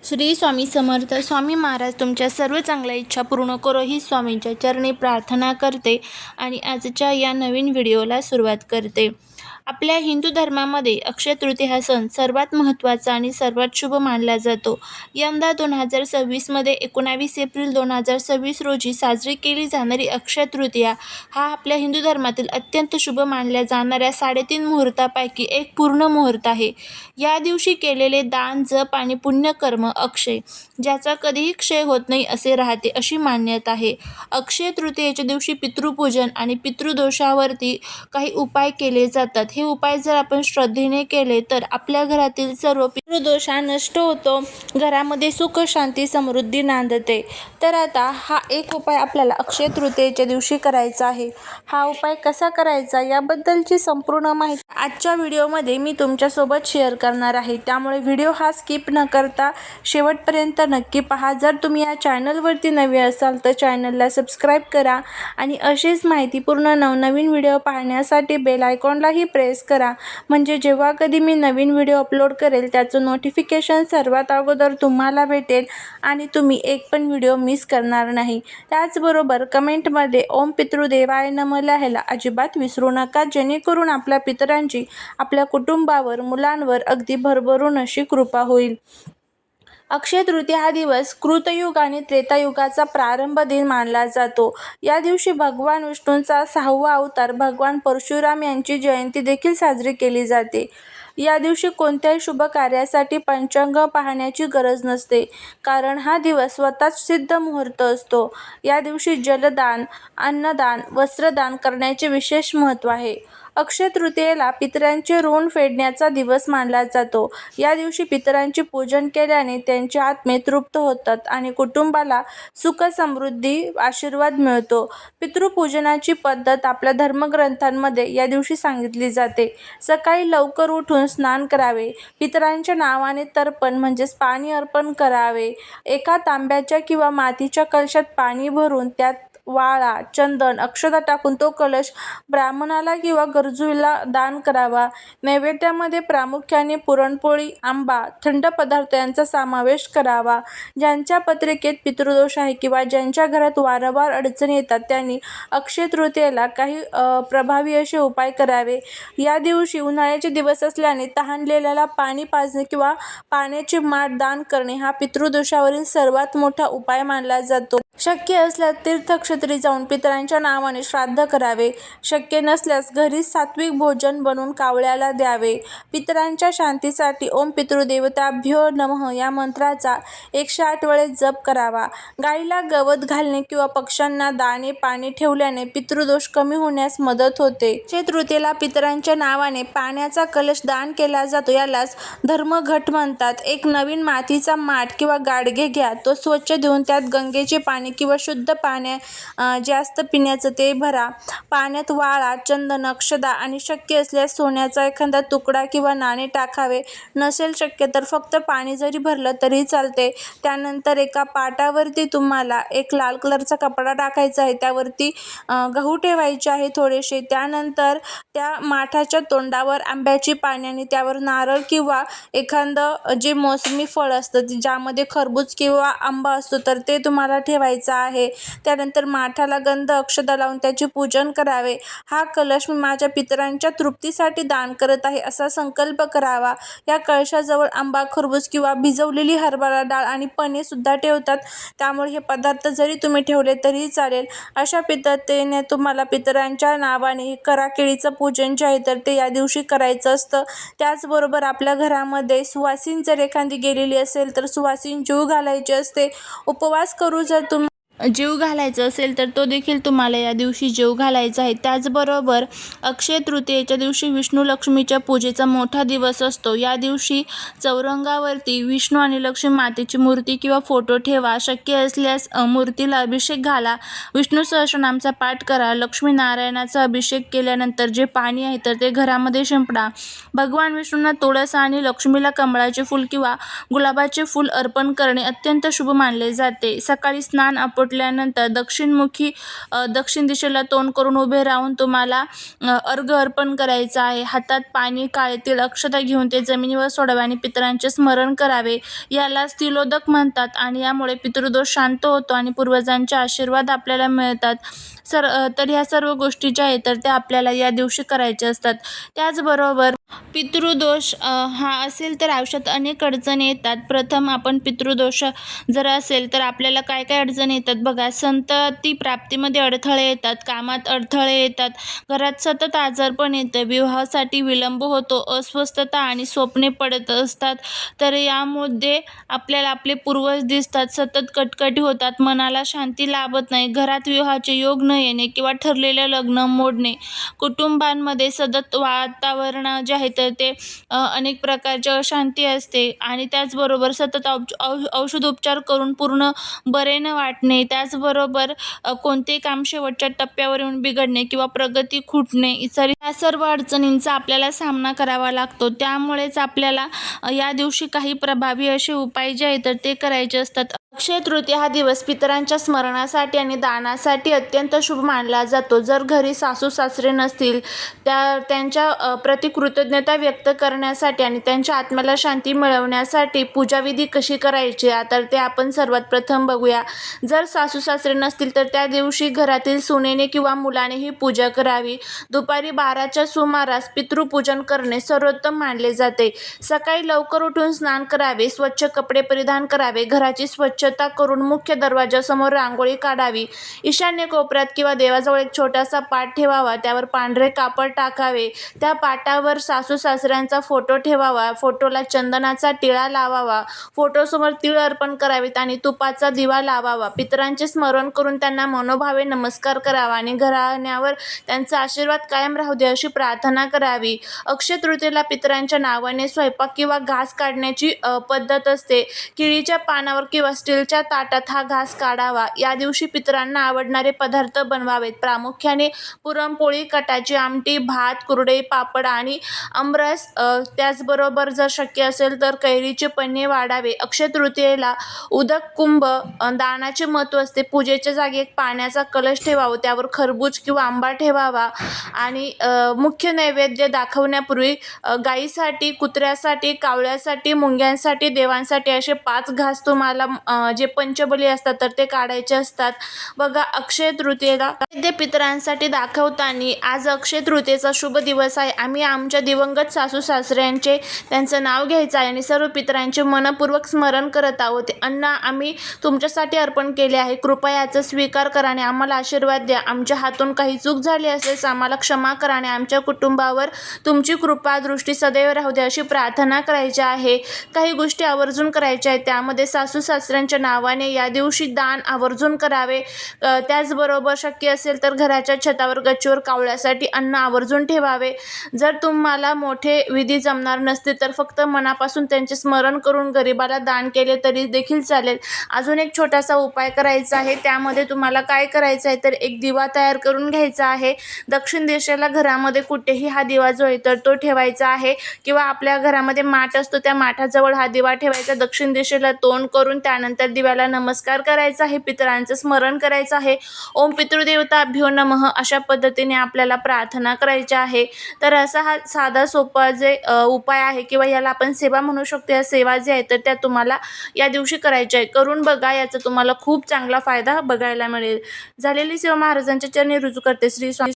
श्री स्वामी समर्थ. स्वामी महाराज तुमच्या सर्व चांगल्या इच्छा पूर्ण करो ही स्वामींच्या चरणी प्रार्थना करते आणि आजच्या या नवीन व्हिडिओला सुरुवात करते. आपल्या हिंदू धर्मामध्ये अक्षय तृतीया हा सण सर्वात महत्त्वाचा आणि सर्वात शुभ मानला जातो. यंदा 2026मध्ये 19 एप्रिल 2026 रोजी साजरी केली जाणारी अक्षय तृतीया हा आपल्या हिंदू धर्मातील अत्यंत शुभ मानल्या जाणाऱ्या 3.5 मुहूर्तापैकी एक पूर्ण मुहूर्त आहे. या दिवशी केलेले दान, जप आणि पुण्यकर्म अक्षय, ज्याचा कधीही क्षय होत नाही असे राहते अशी मान्यता आहे. अक्षय तृतीयेच्या दिवशी पितृपूजन आणि पितृदोषावरती काही उपाय केले जातात. हे उपाय जर आपण श्रद्धेने केले तर आपल्या घरातील सर्व पितृदोष नष्ट होतो, घरामध्ये सुख, शांती, समृद्धी नांदते. तर आता हा एक उपाय आपल्याला अक्षय तृतीयेच्या दिवशी करायचा आहे. हा उपाय कसा करायचा याबद्दलची संपूर्ण माहिती आजच्या व्हिडिओमध्ये मी तुमच्यासोबत शेअर करणार आहे. त्यामुळे व्हिडिओ हा स्किप न करता शेवटपर्यंत नक्की पहा. जर तुम्ही या चॅनलवरती नवे असाल तर चॅनलला सबस्क्राईब करा आणि अशीच माहितीपूर्ण नवनवीन व्हिडिओ पाहण्यासाठी बेल आयकॉनलाही प्रेस करा, म्हणजे जेव्हा कधी मी नवीन व्हिडिओ अपलोड करेल त्याचं नोटिफिकेशन सर्वात अगोदर तुम्हाला भेटेल आणि तुम्ही एक पण व्हिडिओ मिस करणार नाही. त्याचबरोबर कमेंटमध्ये ओम पितृदेवाय नमः लिहायला अजिबात विसरू नका, जेणेकरून आपल्या पितरांची आपल्या कुटुंबावर, मुलांवर अगदी भरभरून अशी कृपा होईल. अक्षय तृतीया हा दिवस कृतयुग आणि त्रेतायुगाचा प्रारंभ दिन मानला जातो. या दिवशी भगवान विष्णूंचा 6वा अवतार भगवान परशुराम यांची जयंती देखील साजरी केली जाते. या दिवशी कोणत्याही शुभ कार्यासाठी पंचांग पाहण्याची गरज नसते, कारण हा दिवस स्वतःच सिद्ध मुहूर्त असतो. या दिवशी जलदान, अन्नदान, वस्त्रदान करण्याचे विशेष महत्त्व आहे. अक्षय तृतीयेला पितरांचे ऋण फेडण्याचा दिवस मानला जातो. या दिवशी पितरांचे पूजन केल्याने त्यांचे आत्मे तृप्त होतात आणि कुटुंबाला सुख, समृद्धी, आशीर्वाद मिळतो. पितृपूजनाची पद्धत आपल्या धर्मग्रंथांमध्ये या दिवशी सांगितली जाते. सकाळी लवकर उठून स्नान करावे, पितरांच्या नावाने तर्पण म्हणजेच पाणी अर्पण करावे. एका तांब्याच्या किंवा मातीच्या कलशात पाणी भरून त्यात वाळा, चंदन, अक्षता टाकून तो कलश ब्राह्मणाला किंवा गरजूला दान करावा. नैवेद्यामध्ये प्रामुख्याने पुरणपोळी, आंबा, थंड पदार्थ यांचा समावेश करावा. ज्यांच्या पत्रिकेत पितृदोष आहे किंवा ज्यांच्या घरात वारंवार अडचणी येतात त्यांनी अक्षय तृतीयेला काही प्रभावी असे उपाय करावे. या दिवशी उन्हाळ्याचे दिवस असल्याने तहानलेल्याला पाणी पाजणे किंवा पाण्याची माठ दान करणे हा पितृदोषावरील सर्वात मोठा उपाय मानला जातो. शक्य असल्यास तीर्थक्षेत्री जाऊन पितरांच्या नावाने श्राद्ध करावे. शक्य नसल्यास घरीच सात्विक भोजन बनवून कावळ्याला द्यावे. पितरांच्या शांतीसाठी ओम पितृदेवताभ्यो नमः या मंत्राचा 108 वेळेस जप करावा. गाईला गवत घालणे किंवा पक्ष्यांना दाणे पाणी ठेवल्याने पितृदोष कमी होण्यास मदत होते. अक्षय तृतीयेला पितरांच्या नावाने पाण्याचा कलश दान केला जातो. यालाच धर्मघट म्हणतात. एक नवीन मातीचा माठ किंवा गाडगे घ्या, तो स्वच्छ धुवून त्यात गंगेचे पाणी किंवा शुद्ध पाणी जास्त पिण्याचं ते भरा. पाण्यात वाळा, चंदन, अक्षता आणि शक्य असल्यास सोन्याचा एखादा तुकडा किंवा नाणे टाकावे. नसेल शक्य तर फक्त पाणी जरी भरलं तरी चालते. त्यानंतर एका पाटावरती तुम्हाला एक लाल कलरचा कपडा टाकायचा आहे, त्यावरती गहू ठेवायचे आहे थोडेसे. त्यानंतर त्या माठाच्या तोंडावर आंब्याची पाने आणि त्यावर नारळ किंवा एखादं जे मोसमी फळ असतं ज्यामध्ये खरबूज किंवा आंबा असतो तर ते तुम्हाला ठेवायचं आहे. त्यानंतर माठाला गंध, अक्षता लावून त्याचे पूजन करावे. हा कलश मी माझ्या पितरांच्या तृप्तीसाठी दान करत आहे असा संकल्प करावा. या कळशाजवळ आंबा, खरबूज किंवा भिजवलेली हरभरा डाळ आणि पने सुद्धा ठेवतात, त्यामुळे हे पदार्थ जरी तुम्ही ठेवले तरी चालेल. अशा पद्धतीने तुम्हाला पितरांच्या नावाने कराकेळीचं पूजन जे आहे तर ते या दिवशी करायचं असतं. त्याचबरोबर आपल्या घरामध्ये सुवासीन जर एखादी गेलेली असेल तर सुवासीन जीव घालायचे असते. उपवास करू जर जीव घालायचा असेल तर तो देखील तुम्हाला या दिवशी जीव घालायचा आहे. त्याचबरोबर अक्षय तृतीयेच्या दिवशी विष्णू लक्ष्मीच्या पूजेचा मोठा दिवस असतो. या दिवशी चौरंगावरती विष्णू आणि लक्ष्मी मातेची मूर्ती किंवा फोटो ठेवा. शक्य असल्यास मूर्तीला अभिषेक घाला. विष्णू सहस्रनामचा पाठ करा. लक्ष्मी नारायणाचा अभिषेक केल्यानंतर जे पाणी आहे तर ते घरामध्ये शिंपडा. भगवान विष्णूंना तुळस आणि लक्ष्मीला कमळाचे फूल किंवा गुलाबाचे फूल अर्पण करणे अत्यंत शुभ मानले जाते. सकाळी स्नान, लोटल्यानंतर दक्षिण दिशेला तोंड करून उभे राहून तुम्हाला अर्घ्य अर्पण करायचं आहे. हातात पाणी, काळे तीळ, अक्षता घेऊन ते जमिनीवर सोडावे आणि पितरांचे स्मरण करावे. यालाच तिलोदक म्हणतात आणि यामुळे पितृदोष शांत होतो आणि पूर्वजांचे आशीर्वाद आपल्याला मिळतात. तर ह्या सर्व गोष्टी ज्या आहेत तर त्या आपल्याला या दिवशी करायच्या असतात. त्याचबरोबर पितृदोष हा असेल तर आयुष्यात अनेक अडचणी येतात. प्रथम आपण पितृदोष जर असेल तर आपल्याला काय काय अडचणी येतात बघा. संतती प्राप्तीमध्ये अडथळे येतात, कामात अडथळे येतात, घरात सतत आजारपण येतं, विवाहासाठी विलंब होतो, अस्वस्थता आणि स्वप्ने पडत असतात. तर यामध्ये आपल्याला आपले पूर्वज दिसतात, सतत कटकटी होतात, मनाला शांती लाभत नाही, घरात विवाहाचे योग न येणे किंवा ठरलेलं लग्न मोडणे, कुटुंबांमध्ये सतत वातावरण जे आहे तर ते अनेक प्रकारची अशांती असते आणि त्याचबरोबर सतत औषधोपचार करून पूर्ण बरे न वाटणे, त्याचबरोबर कोणते काम शेवटच्या टप्प्यावर येऊन बिघडणे किंवा प्रगती खुंटणे, या सर्व अडचणींचा आपल्याला सामना करावा लागतो. त्यामुळेच आपल्याला या दिवशी काही प्रभावी असे उपाय जे आहेत तर ते करायचे असतात. अक्षय तृतीया हा दिवस पितरांच्या स्मरणासाठी आणि दानासाठी अत्यंत शुभ मानला जातो. जर घरी सासू सासरे नसतील त्यांच्या प्रति कृतज्ञता व्यक्त करण्यासाठी आणि त्यांच्या आत्म्याला शांती मिळवण्यासाठी पूजाविधी कशी करायची तर ते आपण सर्वात प्रथम बघूया. जर सासू सासरे नसतील तर त्या दिवशी घरातील सुनेने किंवा मुलाने ही पूजा करावी. दुपारी 12च्या सुमारास पितृपूजन करणे सर्वोत्तम मानले जाते. सकाळी लवकर उठून स्नान करावे, स्वच्छ कपडे परिधान करावे, घराची स्वच्छता करून मुख्य दरवाजासमोर रांगोळी काढावी. ईशान्य कोपऱ्यात किंवा देवाजवळ एक छोटासा पाट ठेवावा, त्यावर पांढरे कापड टाकावे, त्या पाटावर सासू सासऱ्यांचा फोटो ठेवावा, फोटोला चंदनाचा टिळा लावावा, फोटोसमोर तीळ अर्पण करावेत आणि तुपाचा दिवा लावावा. पितरांचे स्मरण करून त्यांना मनोभावे नमस्कार करावा आणि घराण्यावर त्यांचा आशीर्वाद कायम राहू दे अशी प्रार्थना करावी. अक्षय तृतीयेला पितरांच्या नावाने स्वयंपाक किंवा घास काढण्याची पद्धत असते. केळीच्या पानावर किंवा स्टीलच्या ताटात हा घास काढावा. या दिवशी पितरांना आवडणारे पदार्थ बनवावेत. प्रामुख्याने पुरणपोळी, कटाची आमटी, भात, कुरडई, पापड आणि आमरस. त्याचबरोबर जर शक्य असेल तर कैरीचे पन्हे वाढावे. अक्षय तृतीयेला उदक कुंभ दानाचे महत्त्व असते. पूजेच्या जागी एक पाण्याचा कलश ठेवावा, त्यावर खरबूज किंवा आंबा ठेवावा आणि मुख्य नैवेद्य दाखवण्यापूर्वी गाईसाठी, कुत्र्यासाठी, कावळ्यासाठी, मुंग्यांसाठी, देवांसाठी असे 5 घास तुम्हाला जे पंचबली असतात तर ते काढायचे असतात. बघा, अक्षय तृतीयेला ते पितरांसाठी दाखवताना आज अक्षय तृतीयेचा शुभ दिवस आहे. आम्ही आमच्या दिवंगत सासू सासऱ्यांचे त्यांचं नाव घ्यायचं आहे आणि सर्व पितरांचे मनपूर्वक स्मरण करत आहोत. अन्न आम्ही तुमच्यासाठी अर्पण केले आहे. कृपया याचा स्वीकार करा आणि आम्हाला आशीर्वाद द्या. आमच्या हातून काही चूक झाली असेल आम्हाला क्षमा करा आणि आमच्या कुटुंबावर तुमची कृपा दृष्टी सदैव राहू द्या अशी प्रार्थना करायची आहे. काही गोष्टी आवर्जून करायच्या आहेत. त्यामध्ये सासू सासऱ्यांच्या नावाने या दिवशी दान आवर्जून करावे. त्याचबरोबर शक्य असेल तर घराच्या छतावर गच्चीवर कावळ्यासाठी अन्न आवर्जून ठेवावे. जर तुम्हाला मोठे विधी जमणार नसतील तर फक्त मनापासून त्यांचे स्मरण करून गरिबाला दान केले तरी देखील चालेल. अजून एक छोटासा उपाय करायचा आहे. त्यामध्ये तुम्हाला काय करायचं आहे तर एक दिवा तयार करून घ्यायचा आहे. दक्षिण दिशेला घरामध्ये कुठेही हा दिवा जो आहे तर तो ठेवायचा आहे किंवा आपल्या घरामध्ये माठ असतो त्या माठाजवळ हा दिवा ठेवायचा. दक्षिण दिशेला तोंड करून त्यानंतर दिव्याला नमस्कार करायचा आहे, पितरांचं स्मरण करायचं आहे. ओम पितृदेवताभ्यो नमः अशा पद्धतीने आपल्याला प्रार्थना करायची आहे. तर असा हा साधा सोपा जे उपाय आहे किंवा याला आपण सेवा म्हणू शकतो. या सेवा जे आहेत तर त्या तुम्हाला या दिवशी करायच्या आहे. करून बघा, याचा तुम्हाला खूप चांगला फायदा बघायला मिळेल. झालेली सेवा महाराजांच्या चरणी रुजू करते. श्री स्वामी.